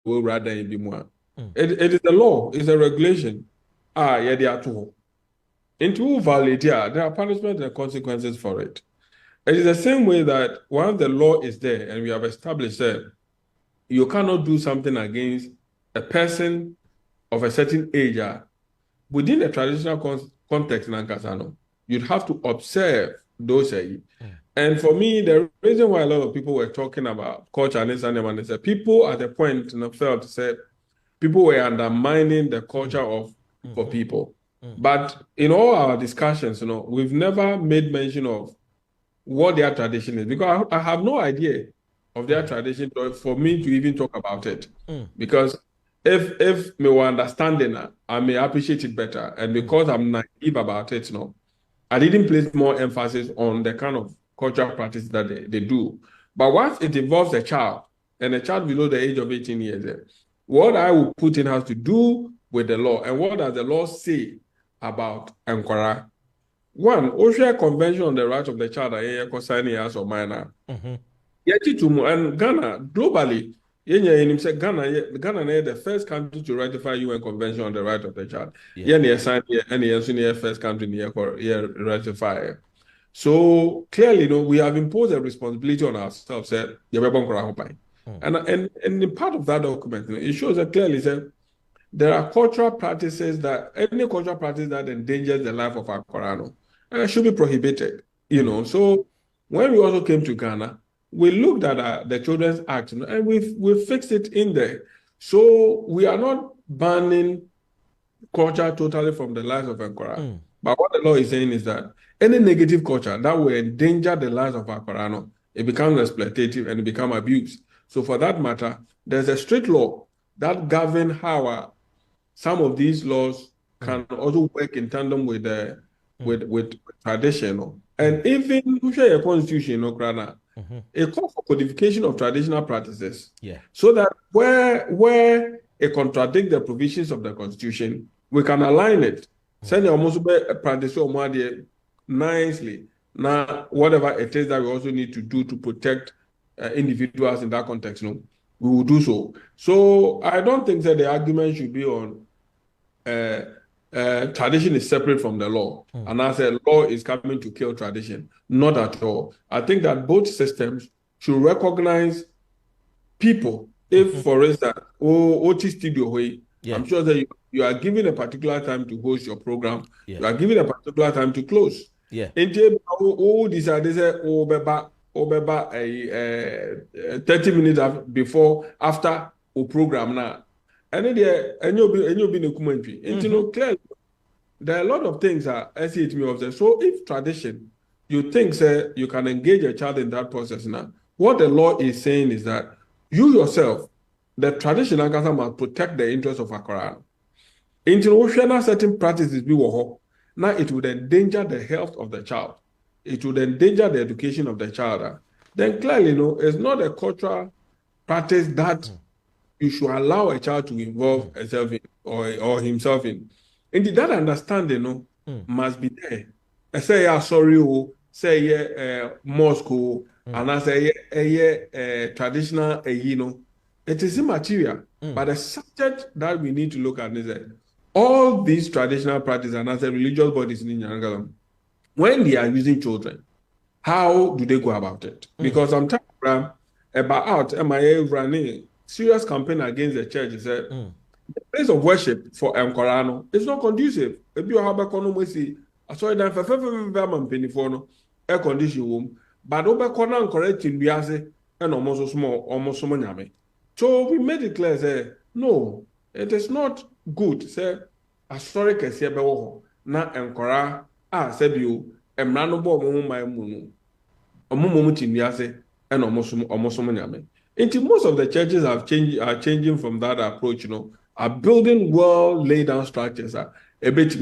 will rather be more. It is a law, it's a regulation. Yeah, they are too. Into valid, yeah, there are punishments and consequences for it. It is the same way that once the law is there and we have established that you cannot do something against a person of a certain age within the traditional context in Ankasano, you'd have to observe those. And for me, the reason why a lot of people were talking about culture and this and that, people at the point felt said people were undermining the culture of for people. But in all our discussions, we've never made mention of what their tradition is, because I have no idea of their tradition for me to even talk about it. Because if me were understanding, I may appreciate it better. And because I'm naive about it, I didn't place more emphasis on the kind of cultural practice that they do. But once it involves a child, and a child below the age of 18 years, what I will put in has to do with the law. And what does the law say about Nkwara? One, OSHA Convention on the Rights of the Child, signing as or minor. And Ghana, globally, Ghana is the first country to ratify UN Convention on the Rights of the Child. The first country to ratify. So clearly, we have imposed a responsibility on ourselves. And in part of that document, it shows that clearly that there are cultural practices any cultural practice that endangers the life of our Korano should be prohibited. So when we also came to Ghana, we looked at the Children's Act, and we fixed it in there. So we are not banning culture totally from the lives of Nkwara. But what the law is saying is that any negative culture that will endanger the lives of our Korano, it becomes exploitative and it becomes abuse. So for that matter, there's a strict law that governs how some of these laws can also work in tandem with traditional. And even a constitution, it calls for codification of traditional practices. So that where it contradicts the provisions of the constitution, we can align it. Send almost practice nicely. Now, whatever it is that we also need to do to protect individuals in that context, we will do so. So I don't think that the argument should be on tradition is separate from the law. And I said law is coming to kill tradition. Not at all. I think that both systems should recognize people. If, for instance, OT Studio, I'm sure that you are given a particular time to host your program. You are given a particular time to close. They say, 30 minutes before, after a program now. And you'll be clearly, there are a lot of things that I see it me observe. So if tradition, you think you can engage a child in that process now, what the law is saying is that you yourself, the traditional council must protect the interests of Akorano. International certain practices be now it would endanger the health of the child. It would endanger the education of the child. Then clearly, it's not a cultural practice that you should allow a child to involve herself in or himself in. Indeed, that understanding must be there. I say, sorry, say, Moscow, and I say, traditional, it is immaterial. But the subject that we need to look at is that all these traditional practices and as religious bodies in Yangalam, when they are using children, how do they go about it? Because I'm talking about MIA running serious campaign against the church is that the place of worship for Nkorano is not conducive. If you have a economy, I saw it for air condition room, but over corner correct in Biase and almost small, almost so. So we made it clear, say, no, it is not good. Say, a story can say about na Nkora, said you, a man of my moon, a moment in Biase and almost so. Until most of the churches are changing from that approach, are building well laid down structures, a bit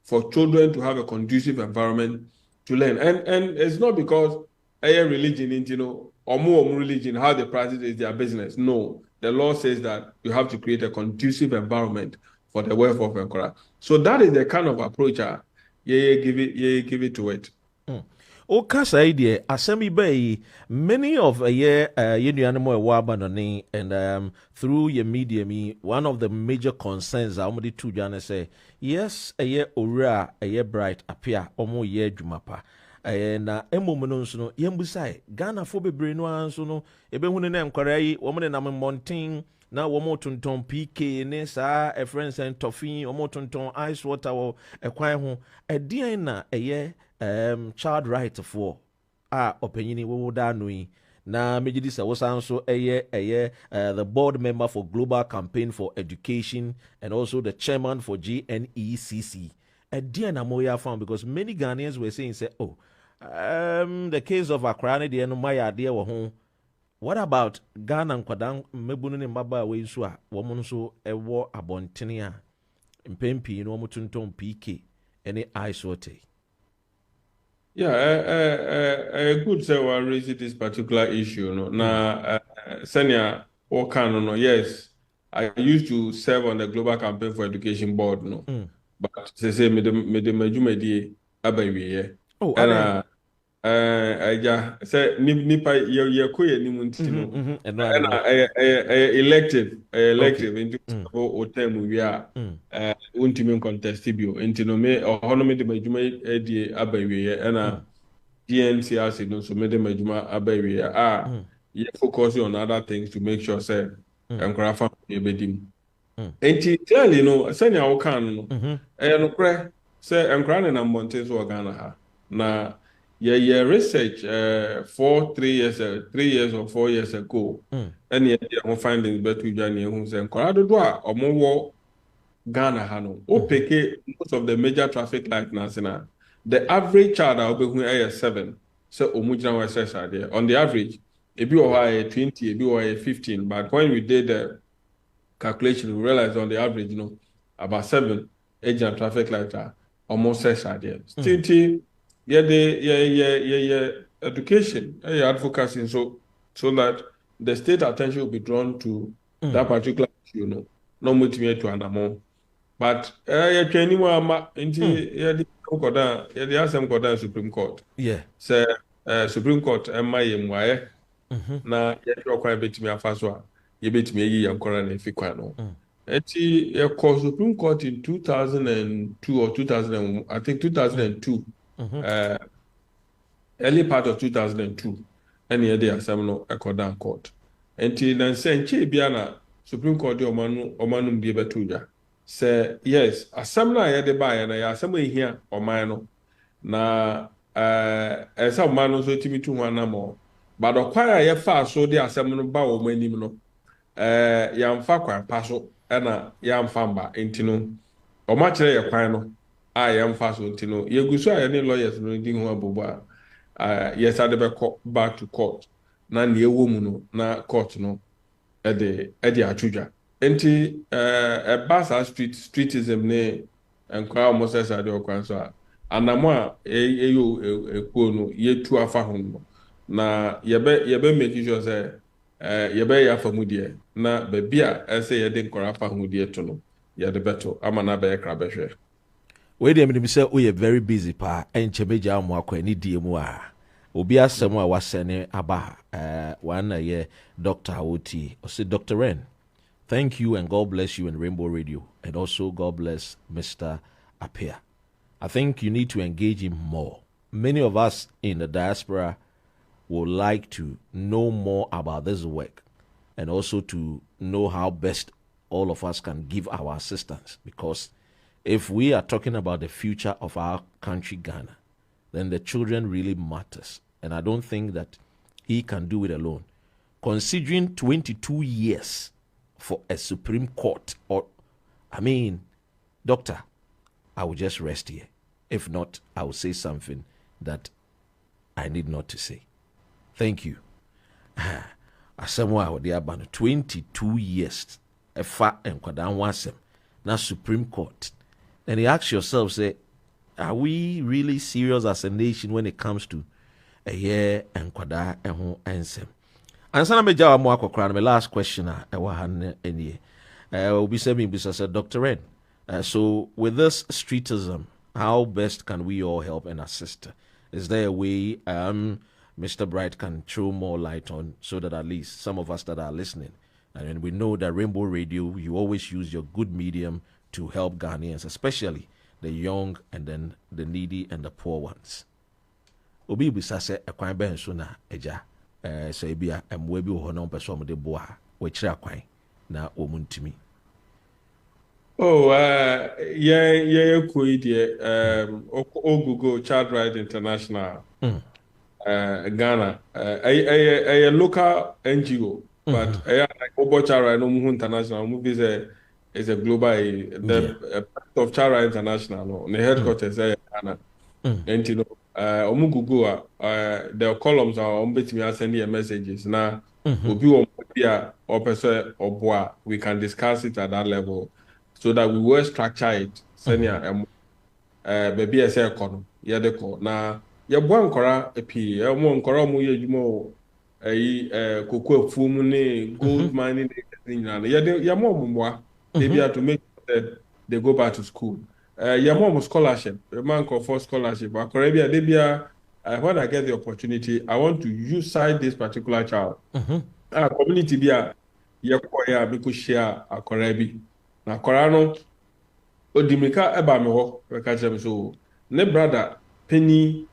for children to have a conducive environment to learn. And it's not because a religion, or more religion, how they practice is their business. No, the law says that you have to create a conducive environment for the welfare of Nkora. So that is the kind of approach, give it to it. Okasa idea asemi bay many of a year animal wabanoni and through your media me one of the major concerns I only two jana say yes a year ora a year bright appear omo year jumapa na emomuno nso no yembusai Ghana fo bebre no anso no ebehunu na nkwara yi wo mo na monten na wo mo tonton PK ne saa a friends and toffee wo mo tonton ice water wo ekwan ho edian na eye child right for opinion wo da no yi na mejidi sa wo san so the board member for Global Campaign for Education and also the chairman for GNECC edian na moya found because many Ghanaians were saying say oh the case of Accra ne de no my idea wo ho. What about Ghana nkwadan mebunu ne mbaba we nso a wo mo nso ewo abontene a mpempi no wo tonton PK any ice water. Yeah, good say we raise this particular issue. No, na senior no. Yes, I used to serve on the Global Campaign for Education Board. No, but say me the majumedi abawiye. Oh, and ja say nipa ye koye ni muntino. And elective into o term we are untimi contest bio intino me hono me de majuma di abawiye and DNCRC no so me de majuma abawiye you focus on other things to make sure say enkra fa ebedim enti tell you know senya wo kan no no kre say enkra na mountains so Ghana ha na yeah research 3 years or 4 years ago and yeah findings betu jani hu say enkra do a omo Ghana hano. Opeke most of the major traffic lights na the average child will be who 7. So omujina was there. On the average, it be 20, it be 15. But when we did the calculation, we realized on the average, about 7 agent traffic lights are almost there. Still, education, advocacy, so that the state attention will be drawn to that particular issue, no motivate to anamo. But you can anymore the asem koda Supreme Court. Yeah. Say Supreme Court MIMY na you kwa betimi afaso a ye betimi yi yankora na efikwa no. Eti ye call Supreme Court in 2002 or 2000 I think 2002. Early part of 2002 and ye dey asem no ekoda court. Enti na say nche bia na Supreme Court de omanum de betuja. Say yes, asem na ye de ba ye na ya asem ehia oman no na esa oman no so timi tu ho anamo but okwa ye fa so de asem no ba o manim no ya mfa kwan pa so na ya mfa mba entino o ma kire ye kwan no ya mfa so entino ye guso ye ne lawyers no di ho abobo yes ade be back to court na ne ewo mu no na court no ede atwudwa enti basa streetism ne enkwa almost as ade okwan so anamo a eyo ekuo no yetu afa ho no na yebe make sure say yebe ya famudie na bebia ese yede nkora afa ho die to no yede beto ama na be kra behwe we dey me say we are very busy pa enche meja amu akwa ni die mu a obi asem a wasene aba one year Dr. Oti o say Dr. Ren, thank you and God bless you in Rainbow Radio and also God bless Mr. Apia. I think you need to engage him more. Many of us in the diaspora would like to know more about this work and also to know how best all of us can give our assistance, because if we are talking about the future of our country, Ghana, then the children really matters. And I don't think that he can do it alone. Considering 22 years for a Supreme Court, doctor, I will just rest here. If not, I will say something that I need not to say. Thank you. Asamoah Odiabano, 22 years. Efa enkwadan wasem na Supreme Court. And you ask yourself, say, are we really serious as a nation when it comes to a year enkwada eho ensem? And sana me jawa mo akokra. My last question ewa han enie. Obi say me bisa say Dr. Ren. So with this streetism, how best can we all help and assist? Is there a way Mr. Bright can throw more light on so that at least some of us that are listening, and we know that Rainbow Radio, you always use your good medium to help Ghanaians, especially the young and then the needy and the poor ones. Obi bisa sɛ ɛkwan bɛn so na agya sɛ ebi a mmoa bi wɔ hɔ na ɔmpɛ sɛ ɔmode boa ha wɔakyerɛ akwan na wɔn ntumi. Oh, yeah, Google Chd Right International, Ghana. A local NGO, but like Chd Right no International. Movie is a global. The part of Chd Right International. No, the headquarters is Ghana. And you know, Google the columns are me sending messages now. We can discuss it at that level. So that we will structure it. Senior, baby, I say, "Kono, yeah, the call now. Yeah, one kora a p. One kora mu ye jumo. Cocoa fumune, gold mining, yeah, more. Maybe have to make sure they go back to school. Yeah, more scholarship. A man called for scholarship. But Caribbean, when I get the opportunity, I want to use this particular child. Community be a yeah, because share a Caribbean. Na akwaraa no odi mirika eba me hɔ bɛka kyerɛ me so ne brother penny